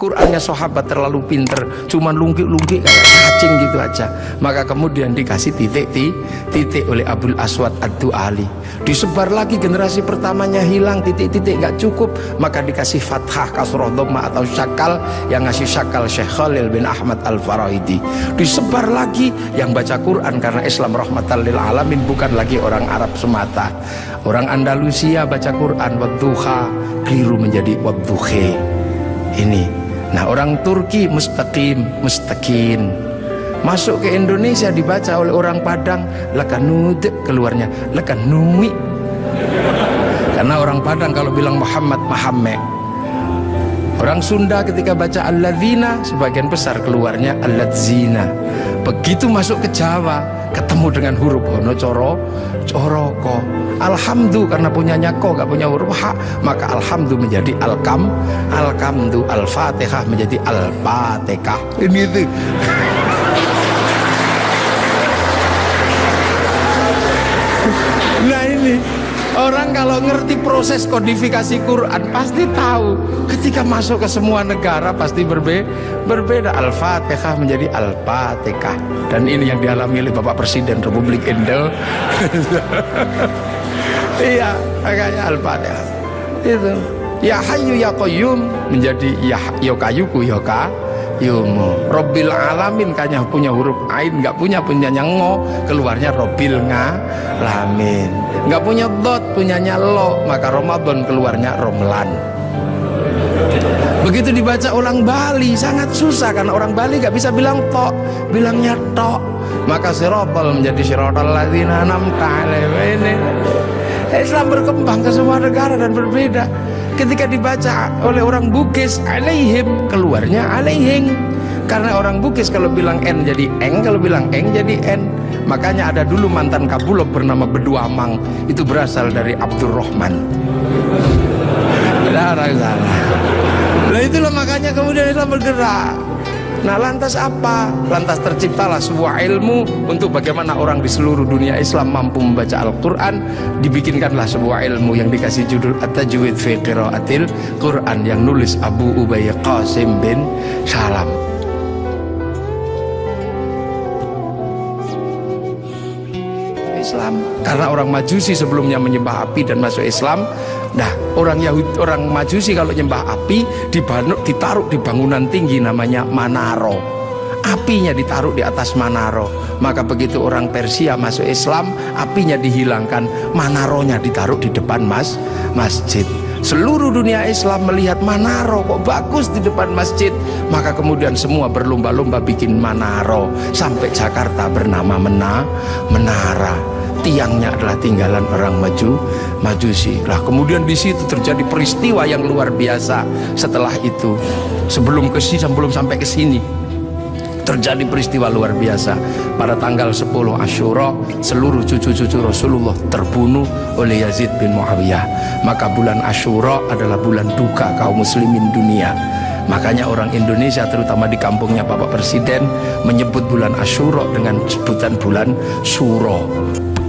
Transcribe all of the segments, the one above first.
Qurannya sahabat terlalu pinter, cuman lunggik-lunggik kayak cacing gitu aja. Maka kemudian dikasih titik oleh Abul Aswad Ad-Du'ali. Disebar lagi, generasi pertamanya hilang, titik-titik nggak cukup, maka dikasih fathah, kasroh, dhamma atau syakal. Yang ngasih syakal Syekh Khalil bin Ahmad Al-Farahidi. Disebar lagi, yang baca Quran karena Islam rahmatan lil alamin, bukan lagi orang Arab semata. Orang Andalusia baca Quran wadduha, keliru menjadi wadduhe. Ini. Nah, orang Turki mustaqim, mustaqin. Masuk ke Indonesia dibaca oleh orang Padang lakanud, keluarnya lakanui. Karena orang Padang kalau bilang Muhammad, Muhammad. Orang Sunda ketika baca alladzina, sebagian besar keluarnya alladzina. Begitu masuk ke Jawa, ketemu dengan huruf hono coroko. Alhamdu karena punyanya ko, gak punya huruf ha, maka alhamdu menjadi alkamdu, al-fatihah menjadi al-fatihah. Ini itu. Nah ini orang kalau ngerti proses kodifikasi Quran pasti tahu. Ketika masuk ke semua negara pasti berbeda. Al-Fatihah menjadi Al-Fatihah. Dan ini yang dialami oleh Bapak Presiden Republik Indonesia. Iya, makanya Al-Fatihah. Itu. Ya Hayyu Ya Qayyum menjadi Ya Kayuku Ya Yumu. Robbil Alamin kayaknya punya huruf Ain, nggak punyanya ngo, keluarnya Robbil Ngalamin. Nggak punya dot, punyanya lo, maka Ramadan keluarnya Romlan. Begitu dibaca orang Bali sangat susah karena orang Bali nggak bisa bilang tok, bilangnya tok. Maka sirotol menjadi sirotol ladzina an'amta alaihim. Islam berkembang ke semua negara dan berbeda. Ketika dibaca oleh orang Bugis alaihim, keluarnya alaihing. Karena orang Bugis kalau bilang N jadi eng, kalau bilang eng jadi N. Makanya ada dulu mantan Kabulok bernama Beduamang, itu berasal dari Abdurrahman. Nah itulah makanya kemudian Islam bergerak. Nah lantas apa? Lantas terciptalah sebuah ilmu untuk bagaimana orang di seluruh dunia Islam mampu membaca Al-Quran. Dibikinkanlah sebuah ilmu yang dikasih judul At-Tajwid fi Qiraatil Quran, yang nulis Abu Ubay Qasim bin Salam. Islam karena orang Majusi sebelumnya menyembah api dan masuk Islam. Nah, orang Yahudi, orang Majusi kalau nyembah api ditaruh di bangunan tinggi namanya Manaro. Apinya ditaruh di atas Manaro. Maka begitu orang Persia masuk Islam, apinya dihilangkan, Manaronya ditaruh di depan masjid. Seluruh dunia Islam melihat Manaro kok bagus di depan masjid, maka kemudian semua berlomba-lomba bikin Manaro. Sampai Jakarta bernama Menara. Tiangnya adalah tinggalan orang Majusi. Lah kemudian di situ terjadi peristiwa yang luar biasa. Setelah itu, sebelum sampai ke sini, terjadi peristiwa luar biasa. Pada tanggal 10 Asyura, seluruh cucu-cucu Rasulullah terbunuh oleh Yazid bin Muawiyah. Maka bulan Asyura adalah bulan duka kaum muslimin dunia. Makanya orang Indonesia terutama di kampungnya Bapak Presiden menyebut bulan Asyura dengan sebutan bulan Suro.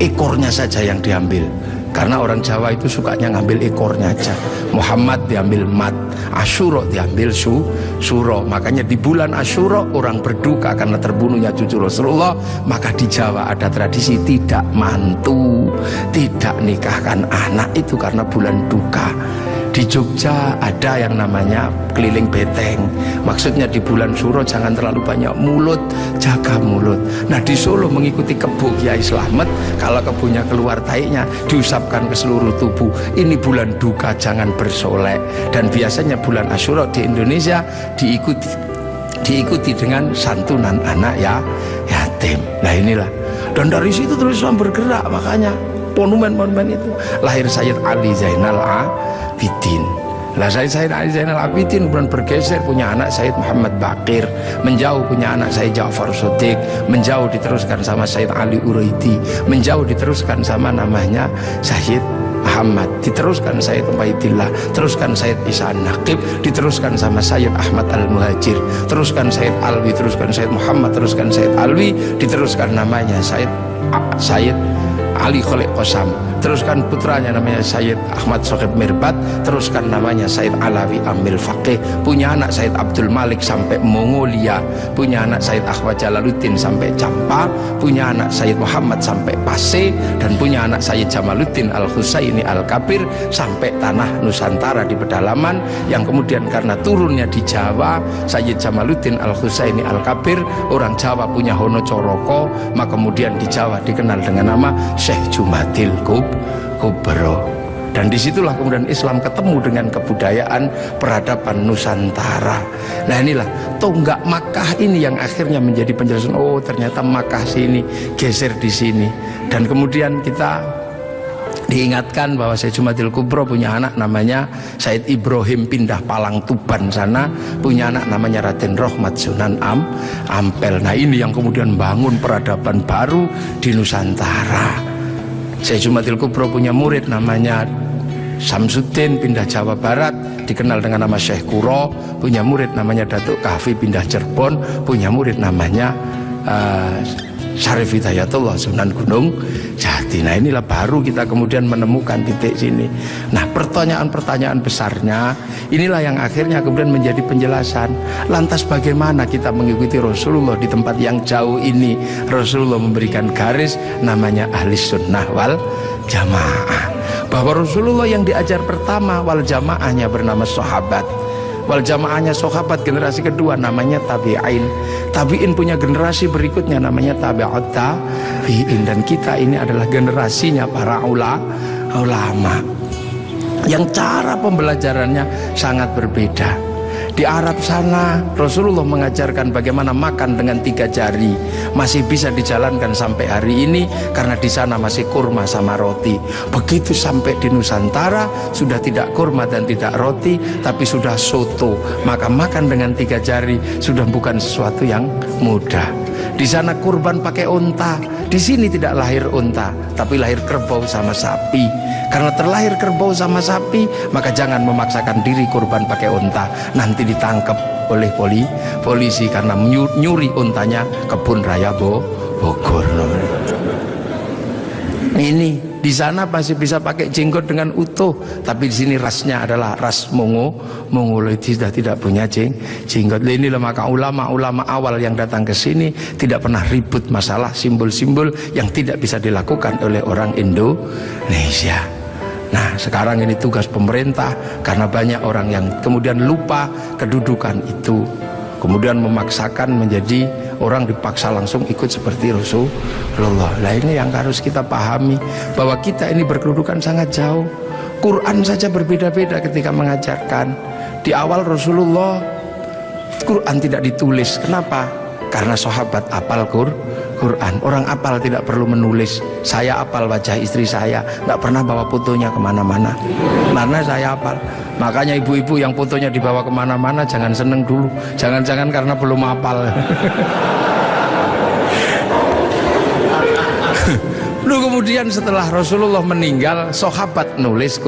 Ekornya saja yang diambil, karena orang Jawa itu sukanya ngambil ekornya aja. Muhammad diambil mat, Asyura diambil suro. Makanya di bulan Asyura orang berduka karena terbunuhnya cucu Rasulullah. Maka di Jawa ada tradisi tidak mantu, tidak nikahkan anak, itu karena bulan duka. Di Jogja ada yang namanya keliling beteng. Maksudnya di bulan Suro jangan terlalu banyak mulut, jaga mulut. Nah di Solo mengikuti kebu Kiai Slamet, kalau kebunya keluar taiknya diusapkan ke seluruh tubuh. Ini bulan duka, jangan bersolek. Dan biasanya bulan Asyura di Indonesia diikuti dengan santunan anak yatim. Nah inilah. Dan dari situ terus Islam bergerak, makanya monumen-monumen itu. Lahir Sayyid Ali Zainal Abidin. Lah Sayyid Ali Zainal Abidin kemudian bergeser, punya anak Sayyid Muhammad Baqir, menjauh punya anak Sayyid Ja'far Shadiq, menjauh diteruskan sama Sayyid Ali Uraidi, menjauh diteruskan sama namanya Sayyid Muhammad, diteruskan Sayyid Ubaidillah, teruskan Sayyid Isa Naqib, diteruskan sama Sayyid Ahmad Al-Muhajir, teruskan Sayyid Alwi, teruskan Sayyid Muhammad, teruskan Sayyid Alwi, diteruskan namanya Sayyid Ali Khalid Qasam, teruskan putranya namanya Sayyid Ahmad Sohib Mirbat, teruskan namanya Sayyid Alawi Amil Faqih, punya anak Sayyid Abdul Malik sampai Mongolia, punya anak Sayyid Ahmad Jalaluddin sampai Jampa, punya anak Sayyid Muhammad sampai Pase, dan punya anak Sayyid Jamaluddin Al-Husaini Al-Kabir sampai tanah Nusantara di pedalaman, yang kemudian karena turunnya di Jawa, Sayyid Jamaluddin Al-Husaini Al-Kabir orang Jawa punya Hono Coroko, maka kemudian di Jawa dikenal dengan nama Syekh Jumadil Kubro. Dan disitulah kemudian Islam ketemu dengan kebudayaan peradaban Nusantara. Nah inilah tonggak Makkah ini yang akhirnya menjadi penjelasan, oh ternyata Makkah sini geser di sini. Dan kemudian kita diingatkan bahwa Syekh Jumadil Kubro punya anak namanya Said Ibrahim pindah Palang Tuban sana, punya anak namanya Raden Rohmat Sunan Ampel. Nah ini yang kemudian bangun peradaban baru di Nusantara. Syekh Jumadil Kubro punya murid namanya Samsuddin pindah Jawa Barat, dikenal dengan nama Syekh Kuro, punya murid namanya Datuk Kahfi pindah Cirebon, punya murid namanya Syarif Hidayatullah Sunan Gunung Jati. Nah inilah baru kita kemudian menemukan titik sini. Nah pertanyaan-pertanyaan besarnya inilah yang akhirnya kemudian menjadi penjelasan. Lantas bagaimana kita mengikuti Rasulullah di tempat yang jauh ini? Rasulullah memberikan garis namanya ahli sunnah wal jamaah, bahwa Rasulullah yang diajar pertama wal jamaahnya bernama sahabat, wal jamaahnya sahabat generasi kedua namanya tabi'in, tabi'in punya generasi berikutnya namanya tabi'ut tabi'in, dan kita ini adalah generasinya para ulama yang cara pembelajarannya sangat berbeda. Di Arab sana Rasulullah mengajarkan bagaimana makan dengan 3 jari, masih bisa dijalankan sampai hari ini karena di sana masih kurma sama roti. Begitu sampai di Nusantara sudah tidak kurma dan tidak roti, tapi sudah soto, maka makan dengan 3 jari sudah bukan sesuatu yang mudah. Di sana kurban pakai unta, di sini tidak lahir unta, tapi lahir kerbau sama sapi. Karena terlahir kerbau sama sapi, maka jangan memaksakan diri kurban pakai unta, nanti ditangkap oleh polisi karena nyuri untanya Kebun Raya Bogor. Ini di sana masih bisa pakai jenggot dengan utuh, tapi di sini rasnya adalah ras Mongoloid, sudah tidak punya jenggot. Inilah maka ulama awal yang datang ke sini tidak pernah ribut masalah simbol-simbol yang tidak bisa dilakukan oleh orang Indonesia. Nah sekarang ini tugas pemerintah, karena banyak orang yang kemudian lupa kedudukan itu, kemudian memaksakan menjadi orang dipaksa langsung ikut seperti Rasulullah. Nah ini yang harus kita pahami, bahwa kita ini berkedudukan sangat jauh. Quran saja berbeda-beda ketika mengajarkan. Di awal Rasulullah Quran tidak ditulis. Kenapa? Karena sahabat apal Quran. Orang apal tidak perlu menulis. Saya apal wajah istri saya, nggak pernah bawa fotonya kemana-mana, karena saya apal. Makanya ibu-ibu yang fotonya dibawa kemana-mana jangan seneng dulu, jangan-jangan karena belum apal. Lalu kemudian setelah Rasulullah meninggal, sahabat nulis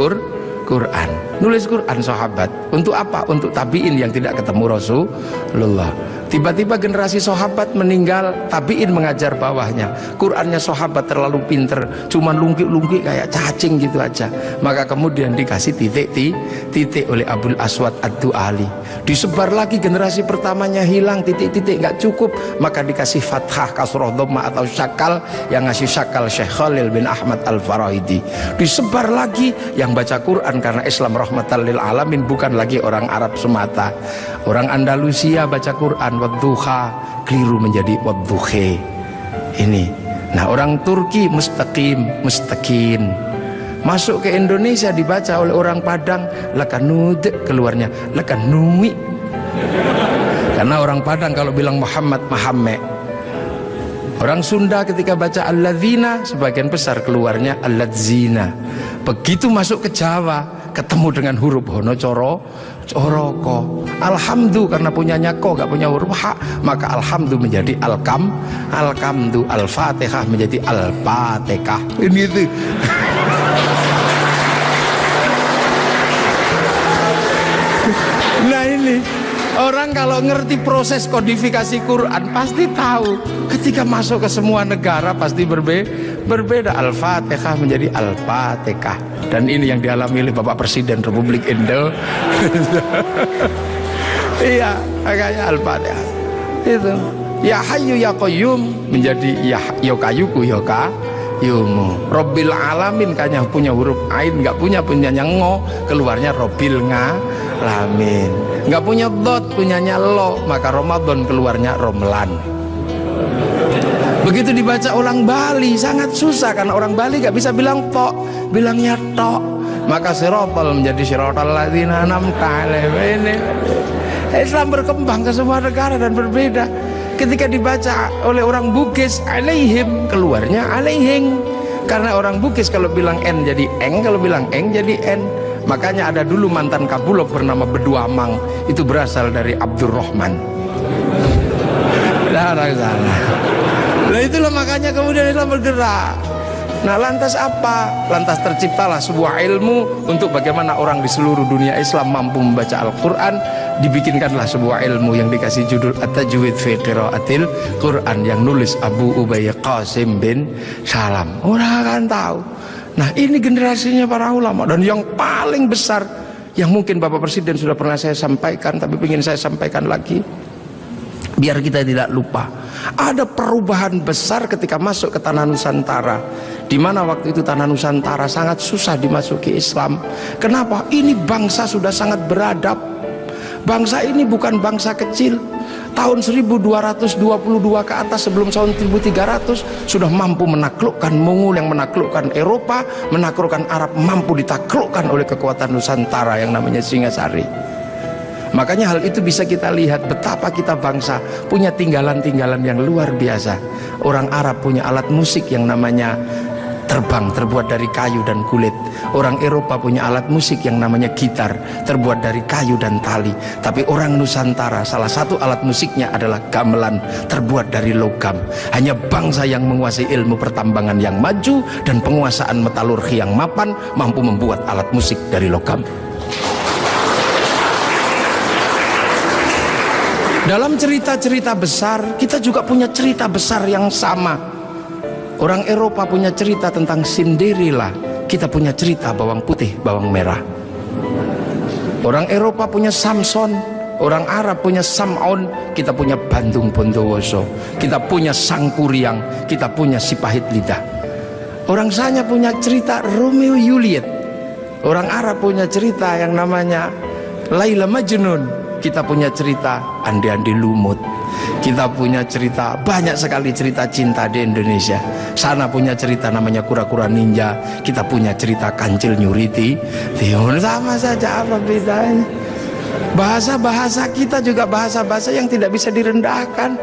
Quran. Nulis Quran sahabat. Untuk apa? Untuk tabi'in yang tidak ketemu Rasulullah. Tiba-tiba generasi sahabat meninggal, tabi'in mengajar bawahnya. Qurannya sahabat terlalu pinter, cuman lungkik-lungkik kayak cacing gitu aja. Maka kemudian dikasih titik oleh Abul Aswad Ad-Du'ali. Disebar lagi, generasi pertamanya hilang, titik-titik nggak cukup, maka dikasih fathah, kasroh, dhamma atau syakal. Yang ngasih syakal Syekh Khalil bin Ahmad Al-Farahidi. Disebar lagi, yang baca Quran karena Islam rahmatan lil alamin, bukan lagi orang Arab semata. Orang Andalusia baca Quran wadduha, keliru menjadi wadduhe. Ini. Nah orang Turki mustaqim. Masuk ke Indonesia dibaca oleh orang Padang lakanud, keluarnya lakanui. Karena orang Padang kalau bilang Muhammad Mahamme. Orang Sunda ketika baca alladzina, sebagian besar keluarnya alladzina. Begitu masuk ke Jawa, ketemu dengan huruf hono coroko. Alhamdu karena punyanya ko, gak punya huruf ha, maka alhamdu menjadi alkamdu, al-fatihah menjadi al-fatihah. Ini itu. Nah ini orang kalau ngerti proses kodifikasi Quran pasti tahu. Ketika masuk ke semua negara pasti berbeda. Al-Fatihah menjadi Al-Fatihah. Dan ini yang dialami oleh Bapak Presiden Republik Indo. Iya, makanya Al-Fatihah itu. Ya Hayyu ya Qayyum menjadi ya kayuku ya kayumu. Robbil alamin kayaknya punya huruf ain, nggak punyanya ngo, keluarnya Robbil ngalamin. Nggak punya dot, punyanya lo, maka Ramadan keluarnya Romlan. Begitu dibaca orang Bali sangat susah karena orang Bali nggak bisa bilang tok, bilangnya tok. Maka sirotol menjadi sirotol ladzina an'amta alaihim. Islam berkembang ke semua negara dan berbeda. Ketika dibaca oleh orang Bugis alaihim, keluarnya alaihing. Karena orang Bugis kalau bilang N jadi eng, kalau bilang eng jadi N. Makanya ada dulu mantan Kabulok bernama Beduamang, itu berasal dari Abdurrahman. Nah itulah makanya kemudian Islam bergerak. Nah lantas apa? Lantas terciptalah sebuah ilmu untuk bagaimana orang di seluruh dunia Islam mampu membaca Al-Quran. Dibikinkanlah sebuah ilmu yang dikasih judul At-Tajwid fi Qiraatil Quran, yang nulis Abu Ubay Qasim bin Salam. Orang akan tahu. Nah ini generasinya para ulama. Dan yang paling besar, yang mungkin Bapak Presiden sudah pernah saya sampaikan, tapi ingin saya sampaikan lagi biar kita tidak lupa. Ada perubahan besar ketika masuk ke tanah Nusantara, di mana waktu itu tanah Nusantara sangat susah dimasuki Islam. Kenapa? Ini bangsa sudah sangat beradab. Bangsa ini bukan bangsa kecil. Tahun 1222 ke atas, sebelum tahun 1300 sudah mampu menaklukkan Mongol yang menaklukkan Eropa, menaklukkan Arab, mampu ditaklukkan oleh kekuatan Nusantara yang namanya Singasari. Makanya hal itu bisa kita lihat betapa kita bangsa punya tinggalan-tinggalan yang luar biasa. Orang Arab punya alat musik yang namanya terbang, terbuat dari kayu dan kulit. Orang Eropa punya alat musik yang namanya gitar, terbuat dari kayu dan tali. Tapi orang Nusantara salah satu alat musiknya adalah gamelan, terbuat dari logam. Hanya bangsa yang menguasai ilmu pertambangan yang maju dan penguasaan metalurgi yang mapan mampu membuat alat musik dari logam. Dalam cerita-cerita besar, kita juga punya cerita besar yang sama. Orang Eropa punya cerita tentang Cinderella, kita punya cerita bawang putih, bawang merah. Orang Eropa punya Samson, orang Arab punya Sam'on, kita punya Bandung Bondowoso. Kita punya Sangkuriang, kita punya Sipahit Lidah. Orang Sanya punya cerita Romeo Juliet. Orang Arab punya cerita yang namanya Laila Majnun. Kita punya cerita Andi-Andi Lumut. Kita punya cerita, banyak sekali cerita cinta di Indonesia. Sana punya cerita namanya Kura-Kura Ninja. Kita punya cerita Kancil Nyuriti. Sama saja, apa bedanya? Bahasa-bahasa kita juga bahasa-bahasa yang tidak bisa direndahkan.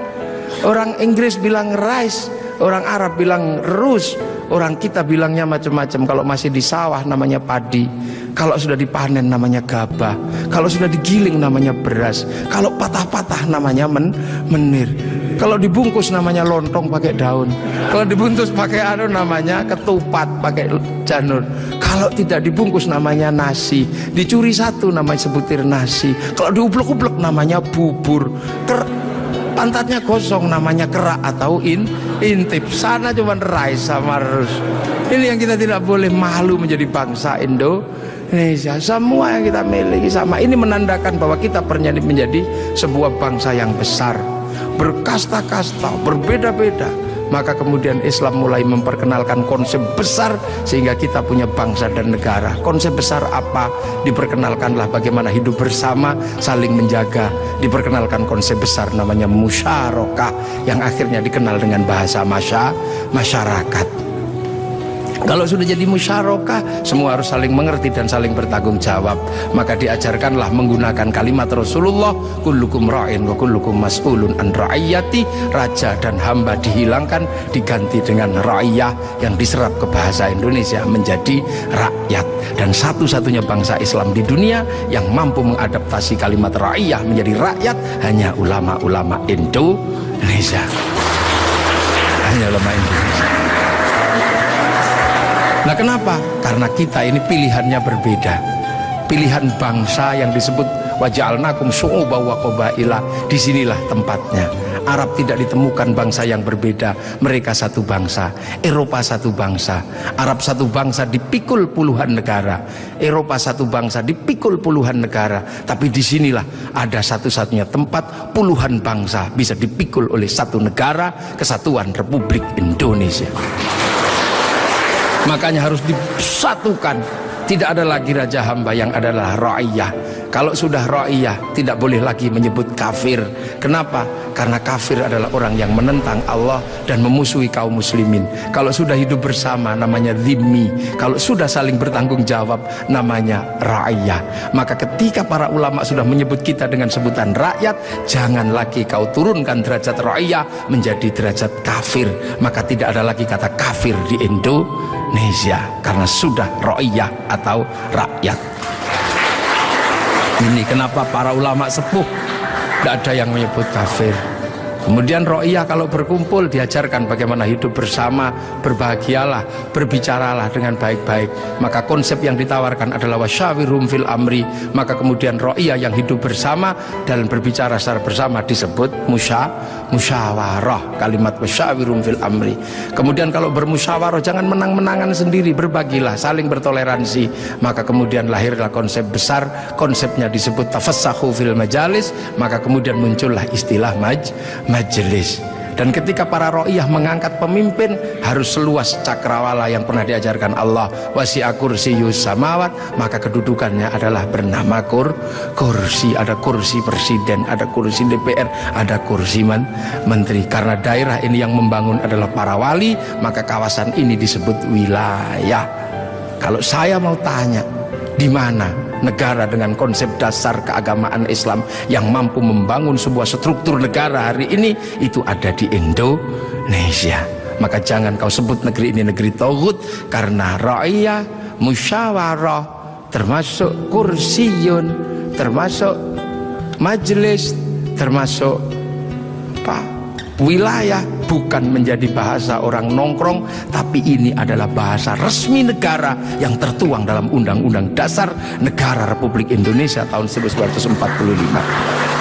Orang Inggris bilang rice, orang Arab bilang rus, orang kita bilangnya macam-macam. Kalau masih di sawah namanya padi, kalau sudah dipanen namanya gabah, kalau sudah digiling namanya beras, kalau patah-patah namanya menir, kalau dibungkus namanya lontong pakai daun, kalau dibungkus pakai namanya ketupat pakai janur, kalau tidak dibungkus namanya nasi, dicuri satu namanya sebutir nasi, kalau diublek-ublek namanya bubur, pantatnya kosong namanya kerak atau intip. Sana cuma rice sama rus. Ini yang kita tidak boleh malu menjadi bangsa Indonesia. Semua yang kita miliki sama. Ini menandakan bahwa kita pernah menjadi sebuah bangsa yang besar, berkasta-kasta, berbeda-beda. Maka kemudian Islam mulai memperkenalkan konsep besar sehingga kita punya bangsa dan negara. Konsep besar apa? Diperkenalkanlah bagaimana hidup bersama, saling menjaga. Diperkenalkan konsep besar namanya musyarakah, yang akhirnya dikenal dengan bahasa masyarakat. Kalau sudah jadi musyarakah, semua harus saling mengerti dan saling bertanggung jawab. Maka diajarkanlah menggunakan kalimat Rasulullah, kullukum ra'in wa kullukum mas'ulun an ra'iyati. Raja dan hamba dihilangkan, diganti dengan ra'iyah, yang diserap ke bahasa Indonesia menjadi rakyat. Dan satu-satunya bangsa Islam di dunia yang mampu mengadaptasi kalimat ra'iyah menjadi rakyat hanya ulama-ulama Indonesia. Hanya ulama Indonesia. Nah kenapa? Karena kita ini pilihannya berbeda. Pilihan bangsa yang disebut wa ja'alnakum syu'uban wa qabaila. Disinilah tempatnya. Arab tidak ditemukan bangsa yang berbeda, mereka satu bangsa. Eropa satu bangsa, Arab satu bangsa dipikul puluhan negara, Eropa satu bangsa dipikul puluhan negara. Tapi disinilah ada satu-satunya tempat puluhan bangsa bisa dipikul oleh satu negara, Kesatuan Republik Indonesia. Makanya harus disatukan. Tidak ada lagi raja hamba, yang adalah ra'iyah. Kalau sudah ra'iyah, tidak boleh lagi menyebut kafir. Kenapa? Karena kafir adalah orang yang menentang Allah dan memusuhi kaum muslimin. Kalau sudah hidup bersama, namanya dhimmi. Kalau sudah saling bertanggung jawab, namanya ra'iyah. Maka ketika para ulama sudah menyebut kita dengan sebutan rakyat, jangan lagi kau turunkan derajat ra'iyah menjadi derajat kafir. Maka tidak ada lagi kata kafir di Indonesia, karena sudah ra'iyah atau rakyat. Ini kenapa para ulama sepuh tidak ada yang menyebut kafir. Kemudian ra'iyah kalau berkumpul diajarkan bagaimana hidup bersama, berbahagialah, berbicaralah dengan baik-baik. Maka konsep yang ditawarkan adalah wasyawirum fil amri. Maka kemudian ra'iyah yang hidup bersama dan berbicara secara bersama disebut musyawarah. Kalimat wasyawirum fil amri. Kemudian kalau bermusyawarah jangan menang-menangan sendiri, berbagilah, saling bertoleransi. Maka kemudian lahirlah konsep besar, konsepnya disebut tafassahu fil majalis. Maka kemudian muncullah istilah majelis. Dan ketika para ra'iyah mengangkat pemimpin, harus seluas cakrawala yang pernah diajarkan Allah, wasi'a kursiyus samawat. Maka kedudukannya adalah bernama kursi. Ada kursi presiden, ada kursi DPR, ada kursi menteri. Karena daerah ini yang membangun adalah para wali, maka kawasan ini disebut wilayah. Kalau saya mau tanya, di mana negara dengan konsep dasar keagamaan Islam yang mampu membangun sebuah struktur negara hari ini? Itu ada di Indonesia. Maka jangan kau sebut negeri ini negeri tauhid, karena ra'iyah, musyawarah, termasuk kursiyun, termasuk majelis, termasuk wilayah, bukan menjadi bahasa orang nongkrong, tapi ini adalah bahasa resmi negara yang tertuang dalam Undang-Undang Dasar Negara Republik Indonesia tahun 1945.